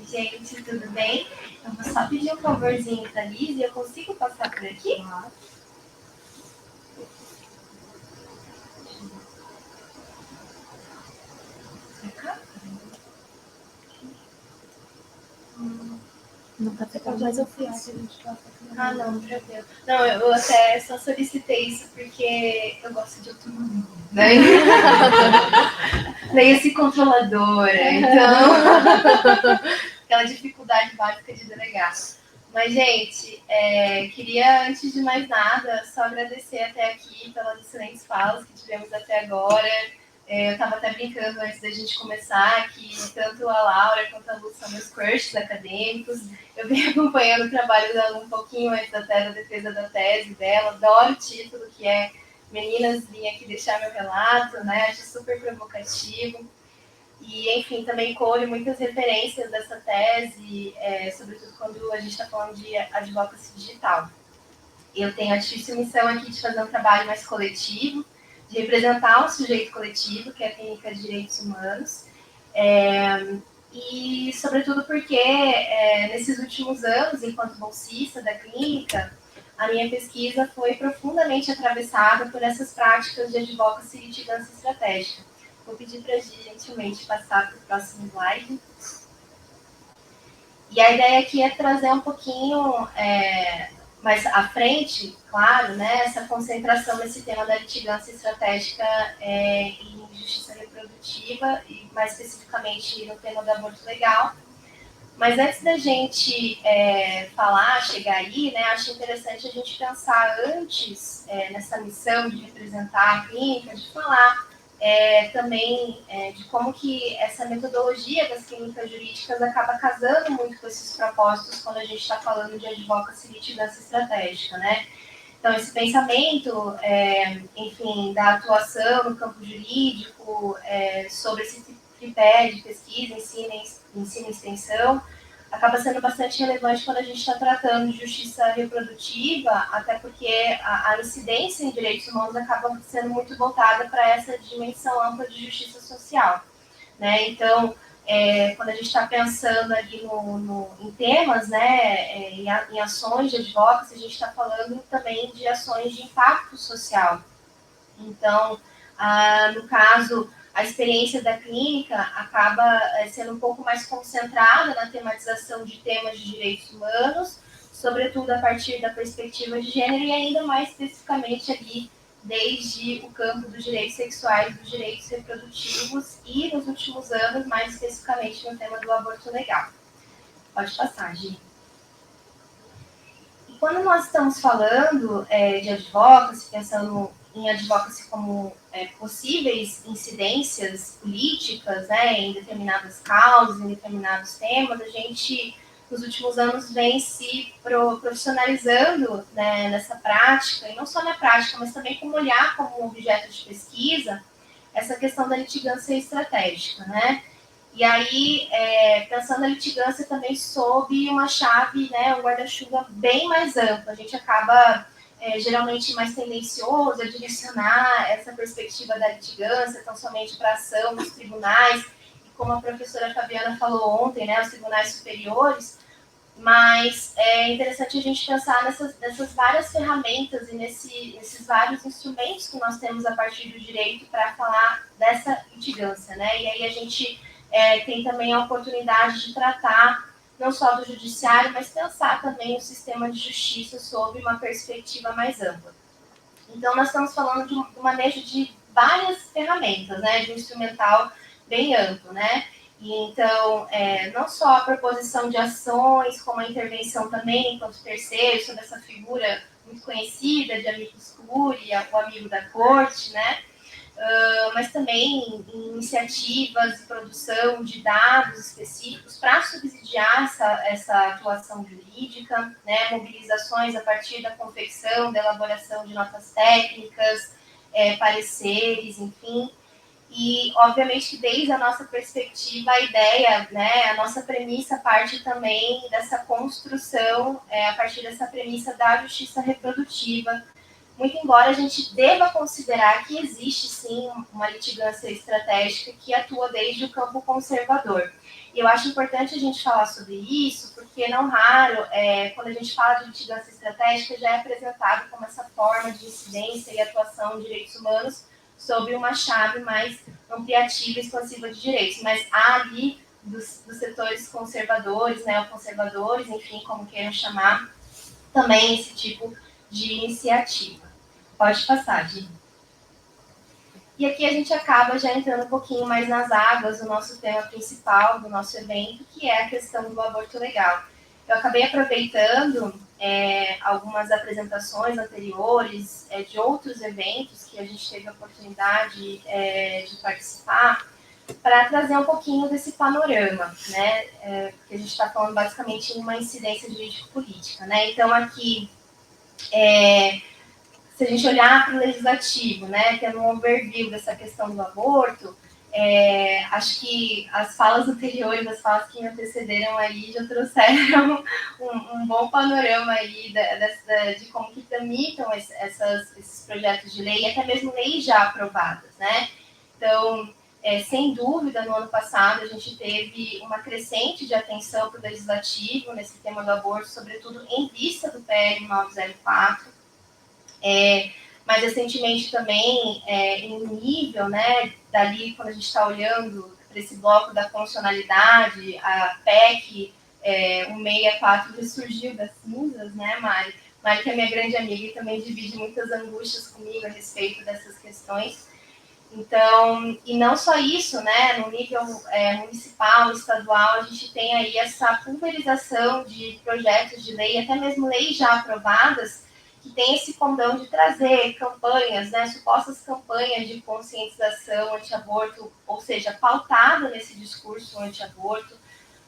Gente, tudo bem? Eu vou só pedir um favorzinho para a Liz e eu consigo passar por aqui? Não tá pegando, mas eu fiz. Ah, não, tranquilo. Não, eu até só solicitei isso porque eu gosto de autonomia. Daí esse controlador, então... aquela dificuldade básica de delegar. Mas, gente, queria, antes de mais nada, só agradecer até aqui pelas excelentes falas que tivemos até agora. Eu estava até brincando antes da gente começar que tanto a Laura quanto a Lu são meus crushes acadêmicos. Eu venho acompanhando o trabalho dela um pouquinho antes até da defesa da tese dela. Adoro o título, que é Meninas, vim aqui deixar meu relato, né? Acho super provocativo. E, enfim, também colhe muitas referências dessa tese, sobretudo quando a gente está falando de advocacy digital. Eu tenho a difícil missão aqui de fazer um trabalho mais coletivo, de representar o sujeito coletivo, que é a clínica de direitos humanos, e, sobretudo, porque nesses últimos anos, enquanto bolsista da clínica, a minha pesquisa foi profundamente atravessada por essas práticas de advocacy e litigância estratégica. Vou pedir para a Gi, gentilmente, passar para o próximo slide. E a ideia aqui é trazer um pouquinho mais à frente, claro, né, essa concentração nesse tema da litigância estratégica em justiça reprodutiva, e mais especificamente no tema do aborto legal. Mas antes da gente chegar aí, né, acho interessante a gente pensar antes nessa missão de representar a clínica, de falar também de como que essa metodologia das clínicas jurídicas acaba casando muito com esses propósitos quando a gente está falando de advocacy e litigância estratégica, né? Então, esse pensamento, enfim, da atuação no campo jurídico, sobre esse tripé de pesquisa, ensino e extensão, acaba sendo bastante relevante quando a gente está tratando de justiça reprodutiva, até porque a incidência em direitos humanos acaba sendo muito voltada para essa dimensão ampla de justiça social, né? Então, quando a gente está pensando ali em temas, né, em ações de advocacy, a gente está falando também de ações de impacto social. Então, no caso, a experiência da clínica acaba sendo um pouco mais concentrada na tematização de temas de direitos humanos, sobretudo a partir da perspectiva de gênero e ainda mais especificamente ali desde o campo dos direitos sexuais, dos direitos reprodutivos e, nos últimos anos, mais especificamente no tema do aborto legal. Pode passar, Gi. E quando nós estamos falando de advocacy, pensando em advocacy como possíveis incidências políticas, né, em determinadas causas, em determinados temas, a gente, nos últimos anos, vem se profissionalizando, né, nessa prática, e não só na prática, mas também como olhar como objeto de pesquisa essa questão da litigância estratégica, né? E aí, pensando na litigância também sob uma chave, né, um guarda-chuva bem mais amplo. A gente acaba geralmente mais tendencioso a direcionar essa perspectiva da litigância tão somente para a ação nos tribunais, e como a professora Fabiana falou ontem, né, os tribunais superiores, mas é interessante a gente pensar nessas várias ferramentas e nesses vários instrumentos que nós temos a partir do direito para falar dessa litigância, né? E aí a gente tem também a oportunidade de tratar não só do judiciário, mas pensar também o sistema de justiça sob uma perspectiva mais ampla. Então, nós estamos falando de um manejo de várias ferramentas, né, de um instrumental bem amplo, né? E então, não só a proposição de ações, como a intervenção também enquanto terceiro, sobre essa figura muito conhecida de amicus curiae, o amigo da corte, né? Mas também iniciativas de produção de dados específicos para subsidiar essa atuação jurídica, né, mobilizações a partir da confecção, da elaboração de notas técnicas, pareceres, enfim. E, obviamente, que desde a nossa perspectiva, a ideia, né, a nossa premissa parte também dessa construção, a partir dessa premissa da justiça reprodutiva, muito embora a gente deva considerar que existe, sim, uma litigância estratégica que atua desde o campo conservador. E eu acho importante a gente falar sobre isso, porque não raro, quando a gente fala de litigância estratégica, já é apresentado como essa forma de incidência e atuação de direitos humanos sobre uma chave mais ampliativa e expansiva de direitos. Mas há ali dos setores conservadores, neoconservadores, enfim, como queiram chamar, também esse tipo de iniciativa. Pode passar, Gi. E aqui a gente acaba já entrando um pouquinho mais nas águas do nosso tema principal, do nosso evento, que é a questão do aborto legal. Eu acabei aproveitando algumas apresentações anteriores de outros eventos que a gente teve a oportunidade de participar, para trazer um pouquinho desse panorama, né? Porque a gente está falando basicamente em uma incidência jurídico-política, né? Então, aqui, se a gente olhar para o legislativo, né, tendo um overview dessa questão do aborto, acho que as falas anteriores, as falas que me antecederam aí, já trouxeram um bom panorama aí de como que tramitam esses projetos de lei, e até mesmo leis já aprovadas, né? Então, sem dúvida, no ano passado, a gente teve uma crescente de atenção para o legislativo nesse tema do aborto, sobretudo em vista do PL 904, mas recentemente também, em um nível, né, dali, quando a gente está olhando para esse bloco da funcionalidade, a PEC 164 ressurgiu das cinzas, né, Mari? Mari, que é minha grande amiga e também divide muitas angústias comigo a respeito dessas questões. Então, e não só isso, né, no nível municipal, estadual, a gente tem aí essa pulverização de projetos de lei, até mesmo leis já aprovadas, que tem esse condão de trazer campanhas, né, supostas campanhas de conscientização anti-aborto, ou seja, pautado nesse discurso anti-aborto,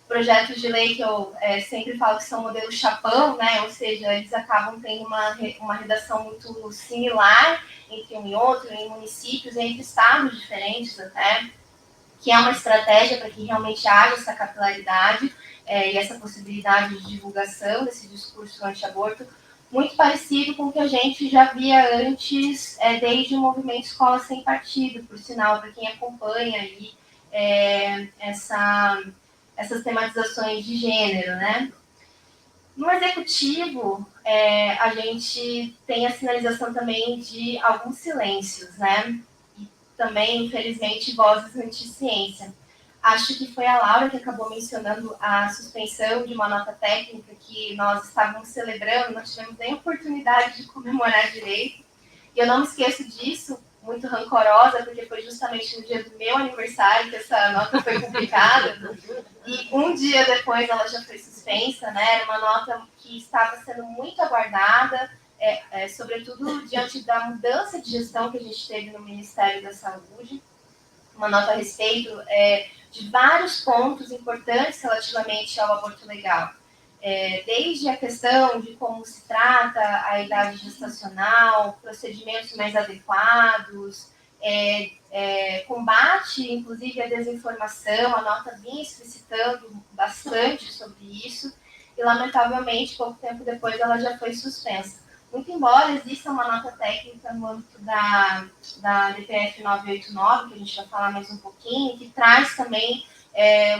projetos de lei que eu sempre falo que são modelo chapão, né, ou seja, eles acabam tendo uma redação muito similar entre um e outro, em municípios, entre estados diferentes até, que é uma estratégia para que realmente haja essa capilaridade e essa possibilidade de divulgação desse discurso anti-aborto, muito parecido com o que a gente já via antes, desde o movimento Escola Sem Partido, por sinal, para quem acompanha aí essas tematizações de gênero, né? No executivo, a gente tem a sinalização também de alguns silêncios, né? E também, infelizmente, vozes anti-ciência. Acho que foi a Laura que acabou mencionando a suspensão de uma nota técnica que nós estávamos celebrando, não tivemos nem oportunidade de comemorar direito. E eu não me esqueço disso, muito rancorosa, porque foi justamente no dia do meu aniversário que essa nota foi publicada. E um dia depois ela já foi suspensa, né? Era uma nota que estava sendo muito aguardada, sobretudo diante da mudança de gestão que a gente teve no Ministério da Saúde. Uma nota a respeito de vários pontos importantes relativamente ao aborto legal. Desde a questão de como se trata a idade gestacional, procedimentos mais adequados, combate, inclusive, à desinformação, a nota vinha explicitando bastante sobre isso, e, lamentavelmente, pouco tempo depois, ela já foi suspensa. Muito embora exista uma nota técnica no âmbito da DPF 989, que a gente vai falar mais um pouquinho, que traz também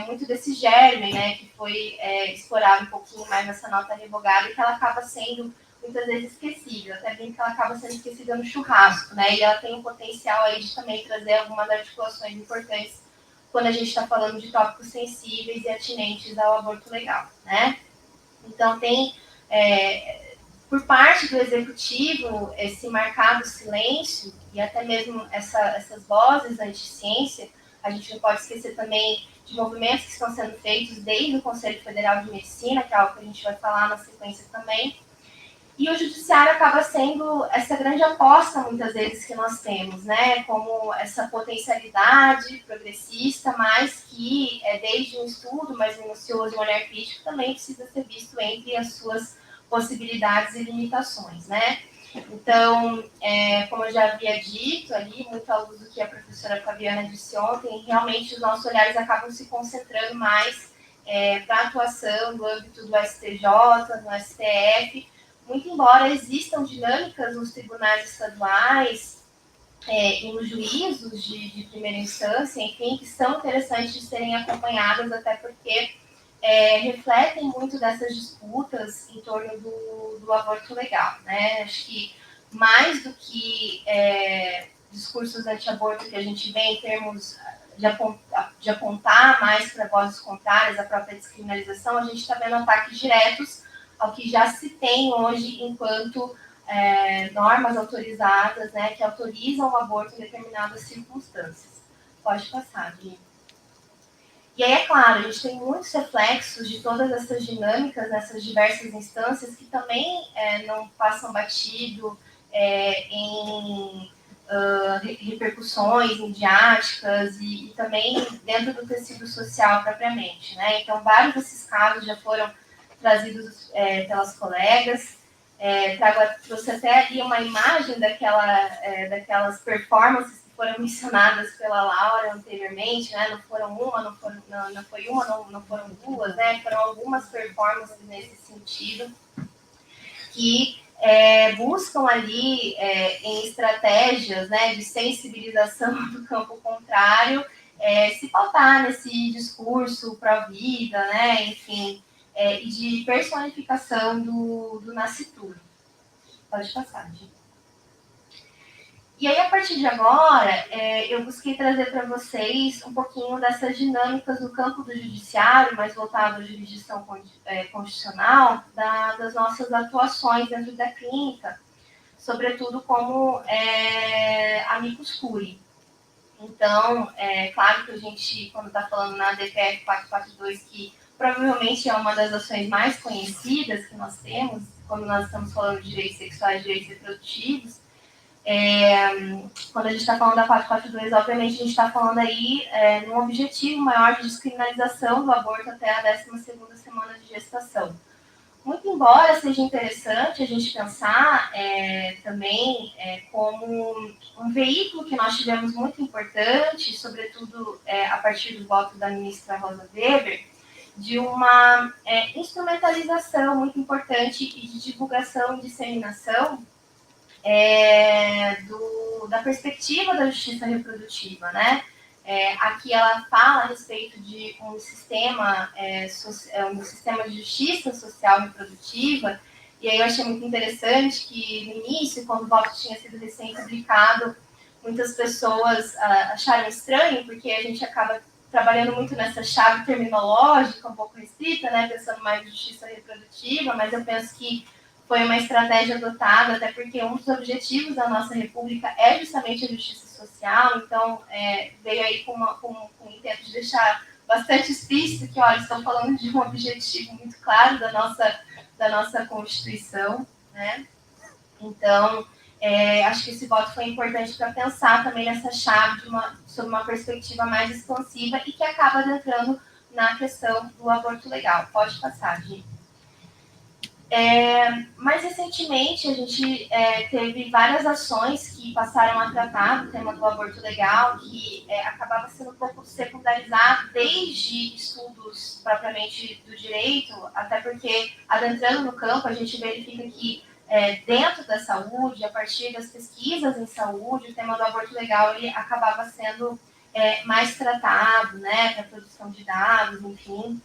muito desse germe, né, que foi explorado um pouquinho mais nessa nota revogada, e que ela acaba sendo muitas vezes esquecida, até bem que ela acaba sendo esquecida no churrasco, né, e ela tem um potencial aí de também trazer algumas articulações importantes quando a gente está falando de tópicos sensíveis e atinentes ao aborto legal, né. Então, tem, por parte do executivo, esse marcado silêncio e até mesmo essas vozes anti-ciência. A gente não pode esquecer também de movimentos que estão sendo feitos desde o Conselho Federal de Medicina, que é algo que a gente vai falar na sequência também. E o judiciário acaba sendo essa grande aposta, muitas vezes, que nós temos, né? Como essa potencialidade progressista, mas que, desde um estudo mais minucioso e um olhar crítico, também precisa ser visto entre as suas possibilidades e limitações, né? Então, como eu já havia dito ali, muito à luz do que a professora Fabiana disse ontem, realmente os nossos olhares acabam se concentrando mais para a atuação no âmbito do STJ, no STF, muito embora existam dinâmicas nos tribunais estaduais e nos juízos de primeira instância, enfim, que são interessantes de serem acompanhadas, até porque refletem muito dessas disputas em torno do aborto legal, né? Acho que mais do que discursos anti-aborto que a gente vê em termos de apontar mais para vozes contrárias à própria descriminalização, a gente está vendo ataques diretos ao que já se tem hoje enquanto normas autorizadas, né, que autorizam o aborto em determinadas circunstâncias. Pode passar, Gui. E aí, é claro, a gente tem muitos reflexos de todas essas dinâmicas nessas diversas instâncias que também não passam batido em repercussões midiáticas e também dentro do tecido social propriamente, né? Então, vários desses casos já foram trazidos pelas colegas. Trouxe até ali uma imagem daquelas performances que foram mencionadas pela Laura anteriormente, né? Não foi uma, não foram duas, né? Foram algumas performances nesse sentido que buscam ali em estratégias, né, de sensibilização do campo contrário, se pautar nesse discurso pró-vida, né, enfim, e de personificação do nascituro. Pode passar, gente. E aí, a partir de agora, eu busquei trazer para vocês um pouquinho dessas dinâmicas no campo do judiciário, mais voltado à jurisdição constitucional, das nossas atuações dentro da clínica, sobretudo como amicus curiae. Então, claro que a gente, quando está falando na DPF 442, que provavelmente é uma das ações mais conhecidas que nós temos, quando nós estamos falando de direitos sexuais e direitos reprodutivos, quando a gente está falando da 442, obviamente a gente está falando aí num objetivo maior de descriminalização do aborto até a 12ª semana de gestação. Muito embora seja interessante a gente pensar também como um veículo que nós tivemos muito importante, sobretudo a partir do voto da ministra Rosa Weber, de uma instrumentalização muito importante e de divulgação e disseminação da perspectiva da justiça reprodutiva, né? Aqui ela fala a respeito de um sistema de justiça social reprodutiva, e aí eu achei muito interessante que no início, quando o voto tinha sido recém-publicado, muitas pessoas acharam estranho, porque a gente acaba trabalhando muito nessa chave terminológica, um pouco restrita, né, pensando mais em justiça reprodutiva, mas eu penso que foi uma estratégia adotada, até porque um dos objetivos da nossa república é justamente a justiça social, então veio aí com o intento de deixar bastante explícito que, olha, estou falando de um objetivo muito claro da nossa Constituição, né? Então, acho que esse voto foi importante para pensar também nessa chave sob uma perspectiva mais expansiva e que acaba adentrando na questão do aborto legal. Pode passar, Gi. Mais recentemente, a gente teve várias ações que passaram a tratar do tema do aborto legal, que acabava sendo um pouco secundarizado desde estudos propriamente do direito, até porque, adentrando no campo, a gente verifica que dentro da saúde, a partir das pesquisas em saúde, o tema do aborto legal ele acabava sendo mais tratado, né, para a produção de dados, enfim.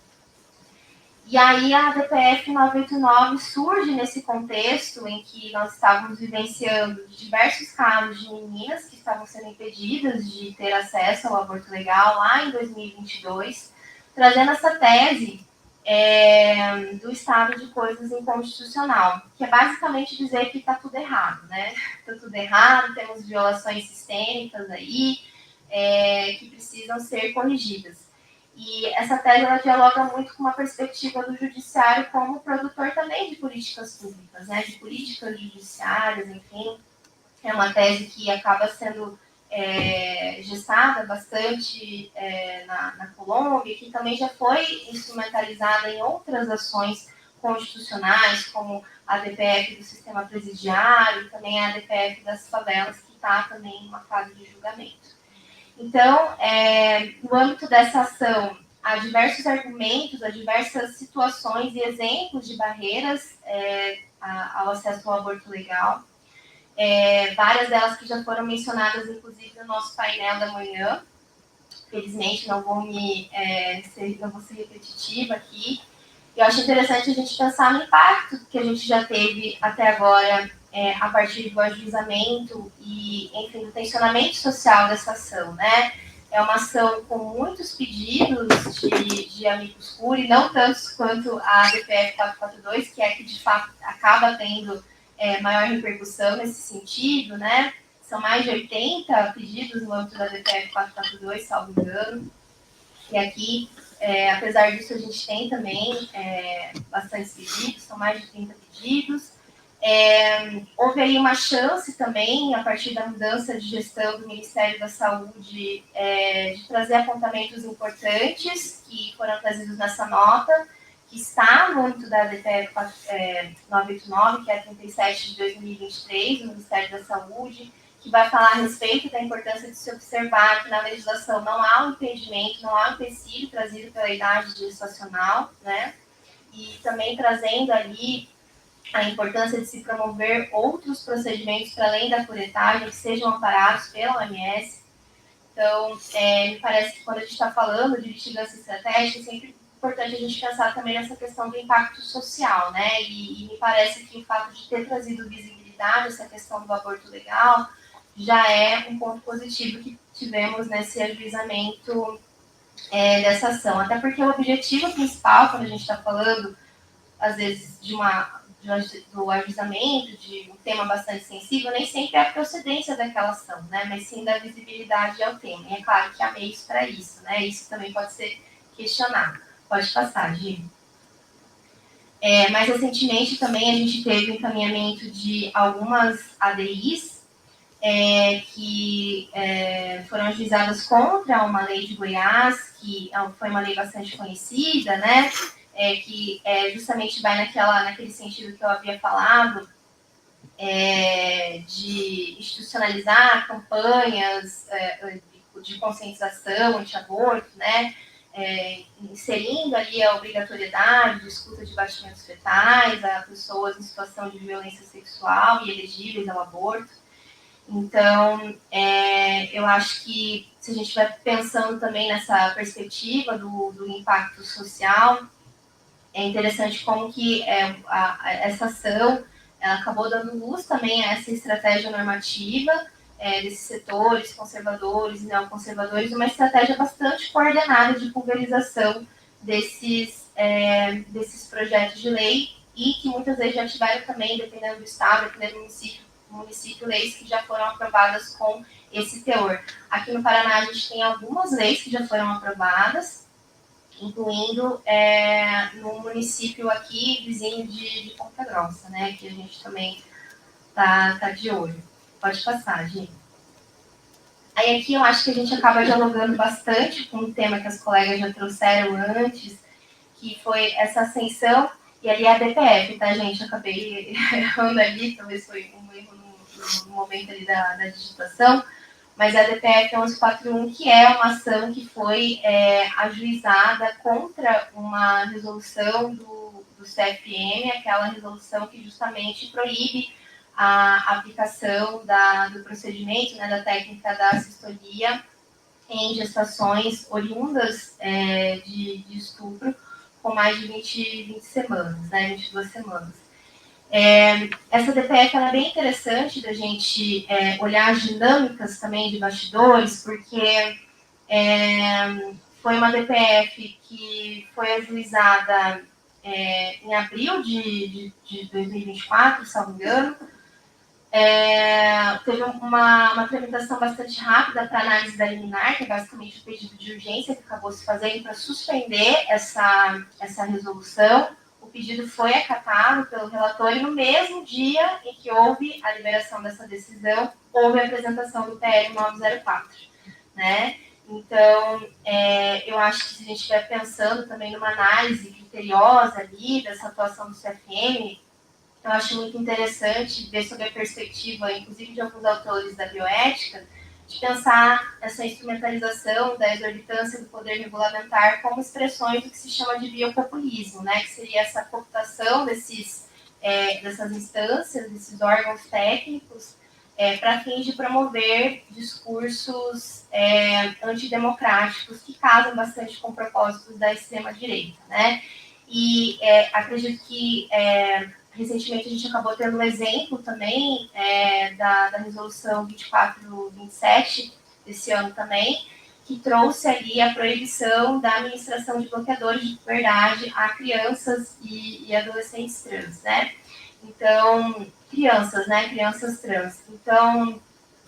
E aí a DPF 989 surge nesse contexto em que nós estávamos vivenciando diversos casos de meninas que estavam sendo impedidas de ter acesso ao aborto legal lá em 2022, trazendo essa tese do estado de coisas inconstitucional, que é basicamente dizer que está tudo errado, né? Está tudo errado, temos violações sistêmicas aí que precisam ser corrigidas. E essa tese ela dialoga muito com uma perspectiva do judiciário como produtor também de políticas públicas, né, de políticas judiciárias, enfim. É uma tese que acaba sendo gestada bastante na Colômbia, que também já foi instrumentalizada em outras ações constitucionais, como a DPF do sistema presidiário, também a DPF das favelas, que está também em uma fase de julgamento. Então, no âmbito dessa ação, há diversos argumentos, há diversas situações e exemplos de barreiras ao acesso ao aborto legal. várias delas que já foram mencionadas, inclusive, no nosso painel da manhã. Felizmente, não vou ser repetitiva aqui. Eu acho interessante a gente pensar no impacto que a gente já teve até agora, a partir do ajuizamento e, enfim, do tensionamento social dessa ação, né? É uma ação com muitos pedidos de amicus curiae, não tantos quanto a DPF 442, que é que, de fato, acaba tendo maior repercussão nesse sentido, né? São mais de 80 pedidos no âmbito da DPF 442, salvo engano. E aqui, apesar disso, a gente tem também bastantes pedidos, são mais de 30 pedidos. Houve aí uma chance também, a partir da mudança de gestão do Ministério da Saúde, de trazer apontamentos importantes que foram trazidos nessa nota, que está no âmbito da DPF 989, que é a 37 de 2023, do Ministério da Saúde, que vai falar a respeito da importância de se observar que na legislação não há um impedimento, não há um empecilho trazido pela idade gestacional, né? E também trazendo ali a importância de se promover outros procedimentos para além da curetagem que sejam amparados pela OMS. Então, me parece que quando a gente está falando de vigilância estratégica, é sempre importante a gente pensar também nessa questão do impacto social, né? E me parece que o fato de ter trazido visibilidade essa questão do aborto legal já é um ponto positivo que tivemos nesse ajuizamento dessa ação. Até porque o objetivo principal, quando a gente está falando, às vezes, do ajuizamento, de um tema bastante sensível, nem sempre é a procedência daquela ação, né? Mas sim da visibilidade ao tema. E é claro que há meios para isso, né? Isso também pode ser questionado. Pode passar, Gi. Mais recentemente também a gente teve o encaminhamento de algumas ADIs que foram ajuizadas contra uma lei de Goiás, que foi uma lei bastante conhecida, né? Que justamente vai naquele sentido que eu havia falado, de institucionalizar campanhas de conscientização anti-aborto, né? Inserindo ali a obrigatoriedade de escuta de batimentos fetais a pessoas em situação de violência sexual e elegíveis ao aborto. Então, eu acho que se a gente estiver pensando também nessa perspectiva do impacto social, é interessante como que essa ação ela acabou dando luz também a essa estratégia normativa desses setores conservadores e neoconservadores, uma estratégia bastante coordenada de pulverização desses projetos de lei e que muitas vezes já tiveram também, dependendo do estado, dependendo do município, leis que já foram aprovadas com esse teor. Aqui no Paraná a gente tem algumas leis que já foram aprovadas, incluindo no município aqui, vizinho de Ponta Grossa, né, que a gente também tá de olho. Pode passar, gente. Aí aqui eu acho que a gente acaba dialogando bastante com um tema que as colegas já trouxeram antes, que foi essa ascensão, e ali é a DPF, tá, gente? Eu acabei errando ali, talvez foi um erro no momento ali da digitação, mas a DPF 1141, que é uma ação que foi ajuizada contra uma resolução do CFM, aquela resolução que justamente proíbe a aplicação do procedimento, né, da técnica da assistolia em gestações oriundas de estupro com mais de 20 semanas, né, 22 semanas. Essa DPF é bem interessante da gente olhar as dinâmicas também de bastidores, porque foi uma DPF que foi ajuizada em abril de 2024, se não me engano. Teve uma tramitação bastante rápida para análise da liminar, que é basicamente o pedido de urgência que acabou se fazendo para suspender essa resolução. O pedido foi acatado pelo relator e no mesmo dia em que houve a liberação dessa decisão, houve a apresentação do PL 904, né? Então, eu acho que se a gente estiver pensando também numa análise criteriosa ali dessa atuação do CFM, eu acho muito interessante ver sob a perspectiva, inclusive de alguns autores da bioética, de pensar essa instrumentalização da exorbitância do poder regulamentar como expressões do que se chama de biopopulismo, né? Que seria essa cooptação dessas instâncias, desses órgãos técnicos, para fins de promover discursos antidemocráticos que casam bastante com propósitos da extrema-direita, né? E acredito que recentemente a gente acabou tendo um exemplo também da resolução 2427 desse ano também, que trouxe ali a proibição da administração de bloqueadores de liberdade a crianças e adolescentes trans, né? Então, crianças, né? Crianças trans. Então,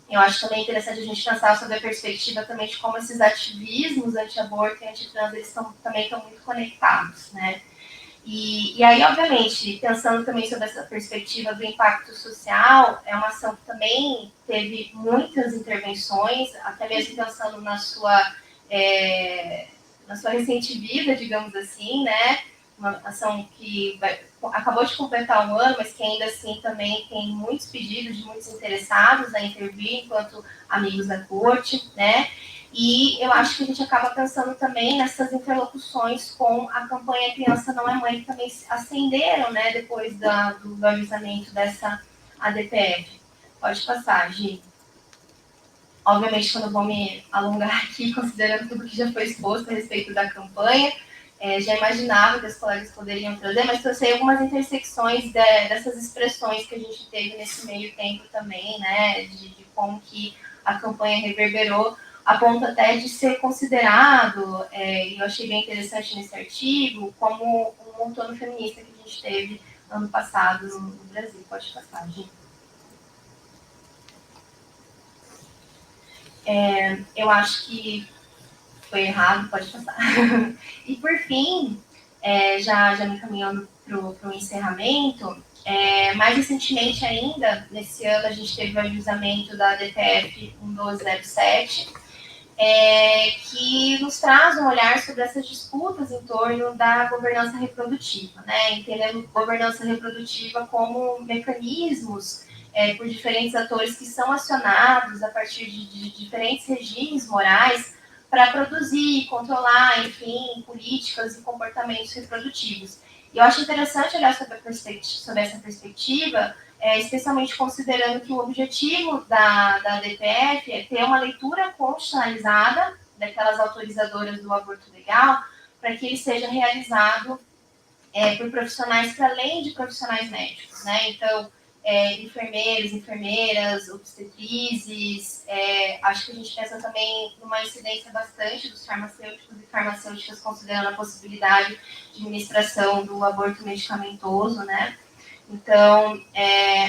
eu acho também interessante a gente pensar sobre a perspectiva também de como esses ativismos anti-aborto e anti-trans, eles também estão muito conectados, né? E aí, obviamente, pensando também sobre essa perspectiva do impacto social, é uma ação que também teve muitas intervenções, até mesmo pensando na sua recente vida, digamos assim, né? Uma ação que acabou de completar um ano, mas que ainda assim também tem muitos pedidos de muitos interessados a intervir enquanto amigos da corte, né? E eu acho que a gente acaba pensando também nessas interlocuções com a campanha Criança Não É Mãe, que também acenderam, né, depois do avisamento dessa ADPF. Pode passar, Gi. Obviamente, quando eu vou me alongar aqui, considerando tudo que já foi exposto a respeito da campanha, já imaginava que os colegas poderiam trazer, mas trouxe algumas intersecções dessas expressões que a gente teve nesse meio tempo também, né, de como que a campanha reverberou, a ponto até de ser considerado, e eu achei bem interessante nesse artigo, como um outono feminista que a gente teve ano passado no Brasil. Pode passar, gente. Eu acho que foi errado, pode passar. E por fim, já me encaminhando para o encerramento, mais recentemente ainda, nesse ano a gente teve o ajuizamento da DPF 1207, que nos traz um olhar sobre essas disputas em torno da governança reprodutiva, né? Entendendo governança reprodutiva como mecanismos por diferentes atores que são acionados a partir de diferentes regimes morais para produzir, controlar, enfim, políticas e comportamentos reprodutivos. E eu acho interessante olhar sobre essa perspectiva, especialmente considerando que o objetivo da DPF é ter uma leitura constitucionalizada daquelas autorizadoras do aborto legal, para que ele seja realizado por profissionais para além de profissionais médicos, né? Então, enfermeiros, enfermeiras, obstetrizes, acho que a gente pensa também numa incidência bastante dos farmacêuticos e farmacêuticas considerando a possibilidade de administração do aborto medicamentoso, né? Então,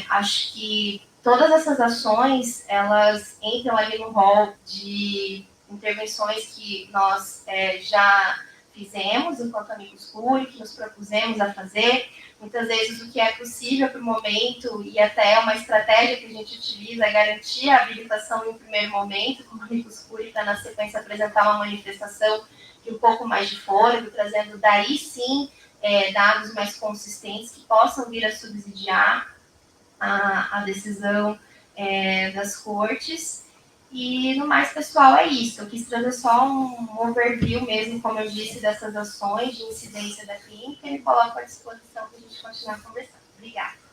acho que todas essas ações, elas entram ali no rol de intervenções que nós já fizemos enquanto amigos CURI, que nos propusemos a fazer. Muitas vezes o que é possível para o momento e até uma estratégia que a gente utiliza é garantir a habilitação em um primeiro momento, como amigos CURI, para na sequência apresentar uma manifestação de um pouco mais de fôlego, trazendo daí sim dados mais consistentes que possam vir a subsidiar a decisão das cortes. E no mais, pessoal, é isso. Eu quis trazer só um overview mesmo, como eu disse, dessas ações de incidência da clínica e me coloco à disposição para a gente continuar conversando. Obrigada.